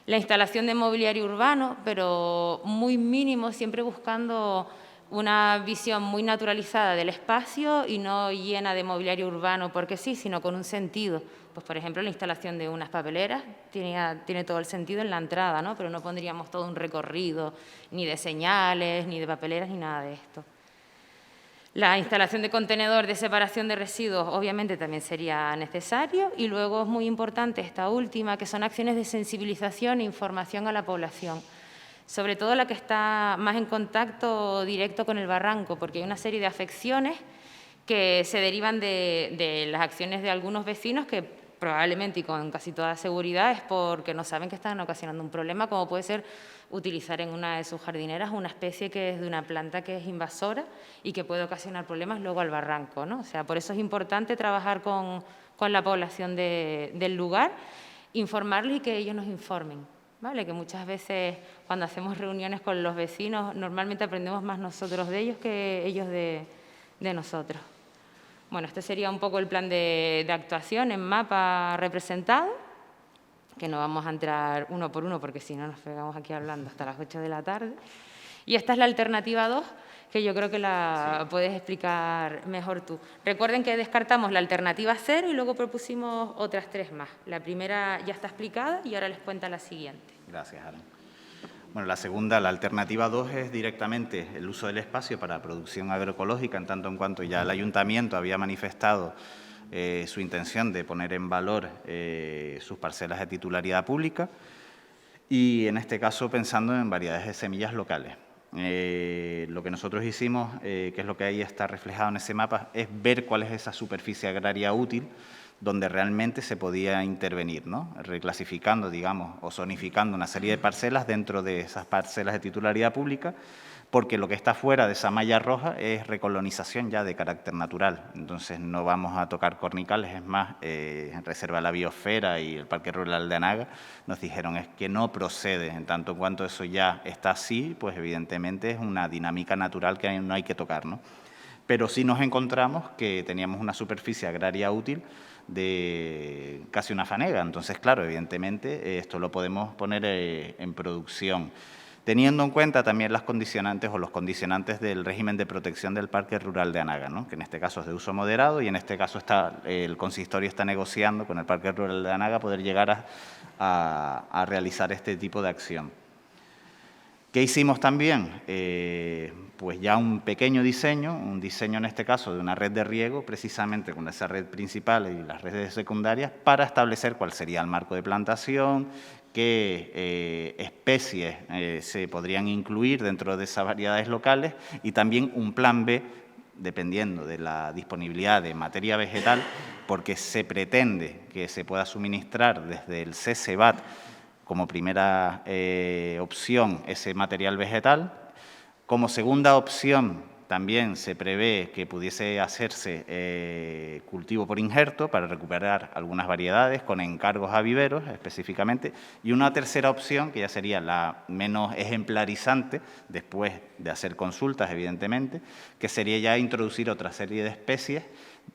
La instalación de mobiliario urbano, pero muy mínimo, siempre buscando una visión muy naturalizada del espacio y no llena de mobiliario urbano porque sí, sino con un sentido. Pues, por ejemplo, la instalación de unas papeleras tiene todo el sentido en la entrada, ¿no? Pero no pondríamos todo un recorrido ni de señales, ni de papeleras, ni nada de esto. La instalación de contenedor de separación de residuos obviamente también sería necesario, y luego es muy importante esta última, que son acciones de sensibilización e información a la población, sobre todo la que está más en contacto directo con el barranco, porque hay una serie de afecciones que se derivan de las acciones de algunos vecinos que probablemente y con casi toda seguridad es porque no saben que están ocasionando un problema, como puede ser utilizar en una de sus jardineras una especie que es de una planta que es invasora y que puede ocasionar problemas luego al barranco, ¿no? O sea, por eso es importante trabajar con la población del lugar, informarles y que ellos nos informen, ¿vale? Que muchas veces cuando hacemos reuniones con los vecinos normalmente aprendemos más nosotros de ellos que ellos de nosotros. Bueno, este sería un poco el plan de actuación en mapa representado, que no vamos a entrar uno por uno porque si no nos pegamos aquí hablando hasta las 8 de la tarde. Y esta es la alternativa 2, que yo creo que la puedes explicar mejor tú. Recuerden que descartamos la alternativa 0 y luego propusimos otras 3 más. La primera ya está explicada y ahora les cuenta la siguiente. Gracias, Alan. Bueno, la segunda, la alternativa 2, es directamente el uso del espacio para producción agroecológica, en tanto en cuanto ya el ayuntamiento había manifestado su intención de poner en valor sus parcelas de titularidad pública, y en este caso pensando en variedades de semillas locales. Lo que nosotros hicimos, que es lo que ahí está reflejado en ese mapa, es ver cuál es esa superficie agraria útil donde realmente se podía intervenir, ¿no? Reclasificando, digamos, o zonificando una serie de parcelas dentro de esas parcelas de titularidad pública, porque lo que está fuera de esa malla roja es recolonización ya de carácter natural. Entonces, no vamos a tocar cornicales, es más, en Reserva de la Biosfera y el Parque Rural de Anaga nos dijeron es que no procede, en tanto en cuanto eso ya está así, pues evidentemente es una dinámica natural que no hay que tocar, ¿no? Pero sí nos encontramos que teníamos una superficie agraria útil de casi una fanega. Entonces, claro, evidentemente esto lo podemos poner en producción, teniendo en cuenta también las condicionantes o los condicionantes del régimen de protección del Parque Rural de Anaga, ¿no? Que en este caso es de uso moderado y en este caso el consistorio está negociando con el Parque Rural de Anaga poder llegar a realizar este tipo de acción. ¿Qué hicimos también? Pues ya un pequeño diseño, un diseño en este caso de una red de riego, precisamente con esa red principal y las redes secundarias, para establecer cuál sería el marco de plantación, qué especies se podrían incluir dentro de esas variedades locales y también un plan B, dependiendo de la disponibilidad de materia vegetal, porque se pretende que se pueda suministrar desde el CCBAT como primera opción ese material vegetal. Como segunda opción también se prevé que pudiese hacerse cultivo por injerto para recuperar algunas variedades con encargos a viveros específicamente. Y una tercera opción, que ya sería la menos ejemplarizante, después de hacer consultas evidentemente, que sería ya introducir otra serie de especies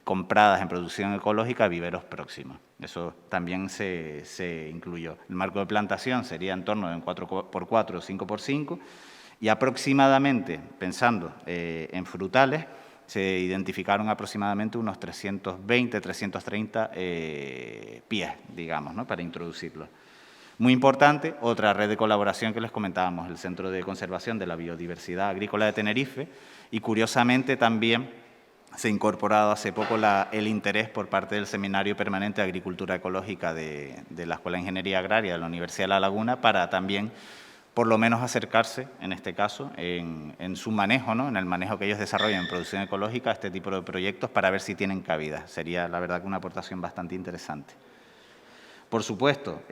compradas en producción ecológica a viveros próximos. Eso también se incluyó. El marco de plantación sería en torno de un 4x4 o 5x5 y aproximadamente, pensando en frutales, se identificaron aproximadamente unos 320, 330 pies, digamos, ¿no? Para introducirlos. Muy importante, otra red de colaboración que les comentábamos, el Centro de Conservación de la Biodiversidad Agrícola de Tenerife, y curiosamente también se ha incorporado hace poco el interés por parte del Seminario Permanente de Agricultura Ecológica de la Escuela de Ingeniería Agraria de la Universidad de La Laguna para también, por lo menos, acercarse, en este caso, en su manejo, ¿no? En el manejo que ellos desarrollan en producción ecológica, a este tipo de proyectos para ver si tienen cabida. Sería, la verdad, que una aportación bastante interesante. Por supuesto,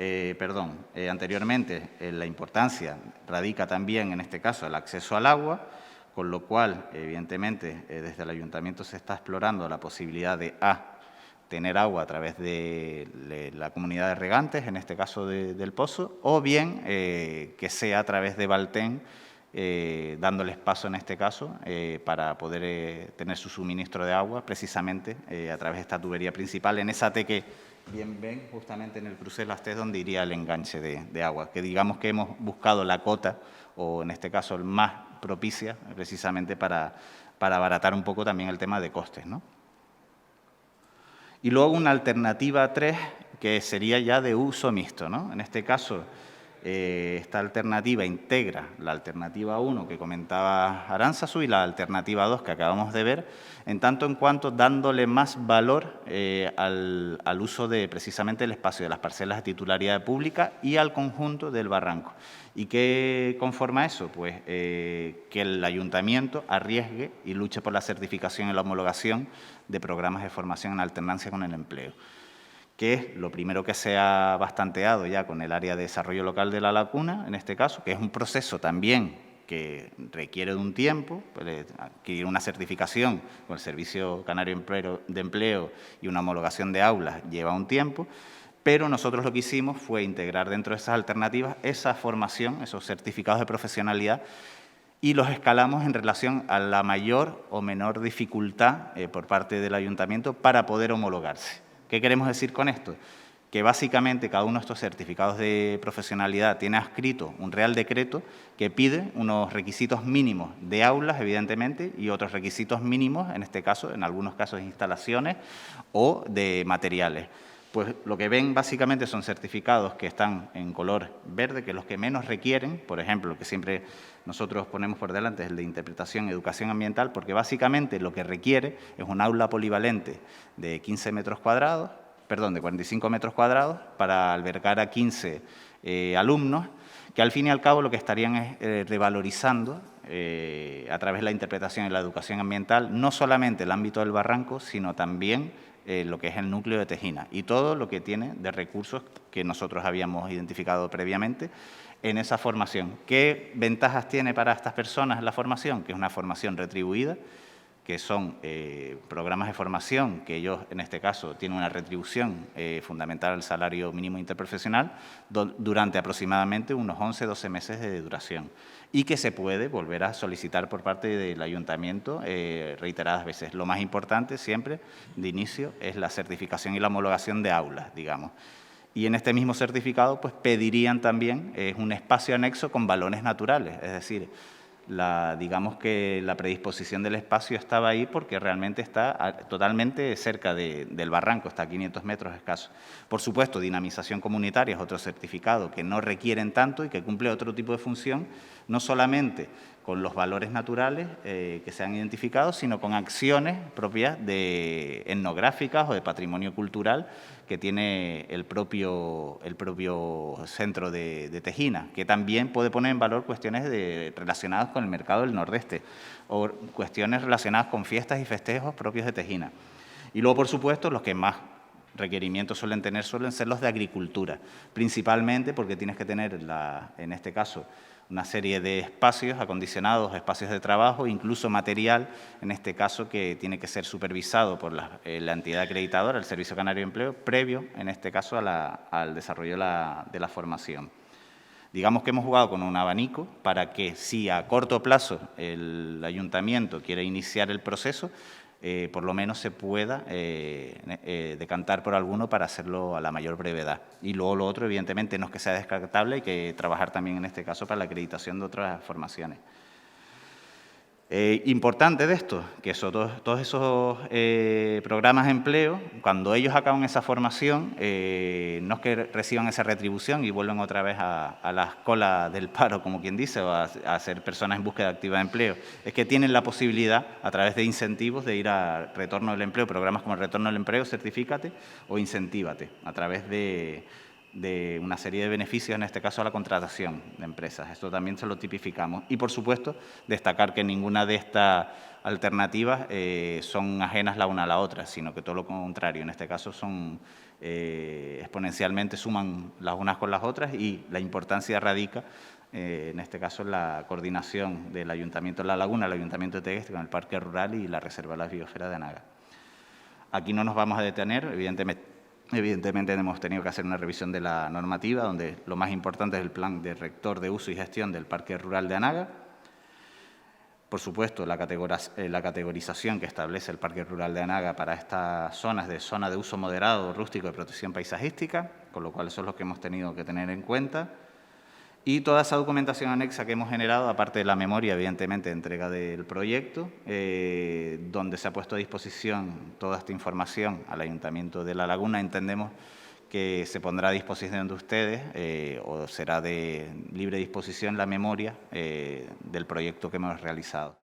anteriormente, la importancia radica también, en este caso, el acceso al agua, con lo cual, evidentemente, desde el Ayuntamiento se está explorando la posibilidad de tener agua a través de la comunidad de regantes, en este caso del pozo, o bien que sea a través de Valten, dándoles paso en este caso para poder tener su suministro de agua, precisamente a través de esta tubería principal, en esa T que bien ven, justamente en el cruce de las T, donde iría el enganche de agua, que digamos que hemos buscado la cota, o en este caso el más propicia, precisamente para abaratar un poco también el tema de costes, ¿no? Y luego una alternativa 3, que sería ya de uso mixto, ¿no? En este caso, esta alternativa integra la alternativa 1 que comentaba Aránzazu y la alternativa 2 que acabamos de ver, en tanto en cuanto dándole más valor al uso de precisamente el espacio de las parcelas de titularidad pública y al conjunto del barranco. ¿Y qué conforma eso? Pues que el Ayuntamiento arriesgue y luche por la certificación y la homologación de programas de formación en alternancia con el empleo, que es lo primero que se ha bastanteado ya con el área de desarrollo local de La Laguna, en este caso, que es un proceso también que requiere de un tiempo, adquirir una certificación con el Servicio Canario de Empleo y una homologación de aulas lleva un tiempo, pero nosotros lo que hicimos fue integrar dentro de esas alternativas esa formación, esos certificados de profesionalidad, y los escalamos en relación a la mayor o menor dificultad por parte del Ayuntamiento para poder homologarse. ¿Qué queremos decir con esto? Que básicamente cada uno de estos certificados de profesionalidad tiene adscrito un Real Decreto que pide unos requisitos mínimos de aulas, evidentemente, y otros requisitos mínimos, en este caso, en algunos casos de instalaciones o de materiales. Pues lo que ven básicamente son certificados que están en color verde, que los que menos requieren, por ejemplo, que siempre nosotros ponemos por delante es el de interpretación y educación ambiental, porque básicamente lo que requiere es un aula polivalente de 15 metros cuadrados, perdón, de 45 metros cuadrados, para albergar a 15 alumnos, que al fin y al cabo lo que estarían es revalorizando a través de la interpretación y la educación ambiental, no solamente el ámbito del barranco, sino también lo que es el núcleo de Tejina y todo lo que tiene de recursos que nosotros habíamos identificado previamente en esa formación. ¿Qué ventajas tiene para estas personas la formación? Que es una formación retribuida, que son programas de formación que ellos, en este caso, tienen una retribución fundamental al salario mínimo interprofesional durante aproximadamente unos 11-12 meses de duración y que se puede volver a solicitar por parte del ayuntamiento reiteradas veces. Lo más importante siempre, de inicio, es la certificación y la homologación de aulas, digamos. Y en este mismo certificado pues, pedirían también un espacio anexo con valores naturales, es decir, digamos que la predisposición del espacio estaba ahí porque realmente está totalmente cerca del barranco, está a 500 metros escasos. Por supuesto, dinamización comunitaria es otro certificado que no requieren tanto y que cumple otro tipo de función, no solamente con los valores naturales que se han identificado, sino con acciones propias de etnográficas o de patrimonio cultural que tiene el propio centro de Tejina, que también puede poner en valor cuestiones relacionadas con el mercado del Nordeste o cuestiones relacionadas con fiestas y festejos propios de Tejina. Y luego, por supuesto, los que más requerimientos suelen tener suelen ser los de agricultura, principalmente porque tienes que tener, en este caso, una serie de espacios acondicionados, espacios de trabajo, incluso material, en este caso, que tiene que ser supervisado por la entidad acreditadora, el Servicio Canario de Empleo, previo, en este caso, al desarrollo de la formación. Digamos que hemos jugado con un abanico para que, si a corto plazo el ayuntamiento quiere iniciar el proceso, por lo menos se pueda decantar por alguno para hacerlo a la mayor brevedad. Y luego lo otro, evidentemente, no es que sea descartable, hay que trabajar también en este caso para la acreditación de otras formaciones. Importante de esto, que todos esos programas de empleo, cuando ellos acaban esa formación, no es que reciban esa retribución y vuelven otra vez a la cola del paro, como quien dice, o a ser personas en búsqueda activa de empleo. Es que tienen la posibilidad, a través de incentivos, de ir a Retorno del Empleo, programas como Retorno del Empleo, Certifícate o Incentívate, a través de una serie de beneficios, en este caso a la contratación de empresas. Esto también se lo tipificamos. Y, por supuesto, destacar que ninguna de estas alternativas son ajenas la una a la otra, sino que todo lo contrario. En este caso son exponencialmente, suman las unas con las otras y la importancia radica, en este caso, en la coordinación del Ayuntamiento de La Laguna, el Ayuntamiento de Tegueste con el Parque Rural y la Reserva de la Biosfera de Anaga. Aquí no nos vamos a detener, Evidentemente hemos tenido que hacer una revisión de la normativa, donde lo más importante es el plan de rector de uso y gestión del Parque Rural de Anaga. Por supuesto, la categorización que establece el Parque Rural de Anaga para estas zonas de zona de uso moderado, rústico de protección paisajística, con lo cual eso es lo que hemos tenido que tener en cuenta. Y toda esa documentación anexa que hemos generado, aparte de la memoria, evidentemente, de entrega del proyecto, donde se ha puesto a disposición toda esta información al Ayuntamiento de La Laguna, entendemos que se pondrá a disposición de ustedes o será de libre disposición la memoria del proyecto que hemos realizado.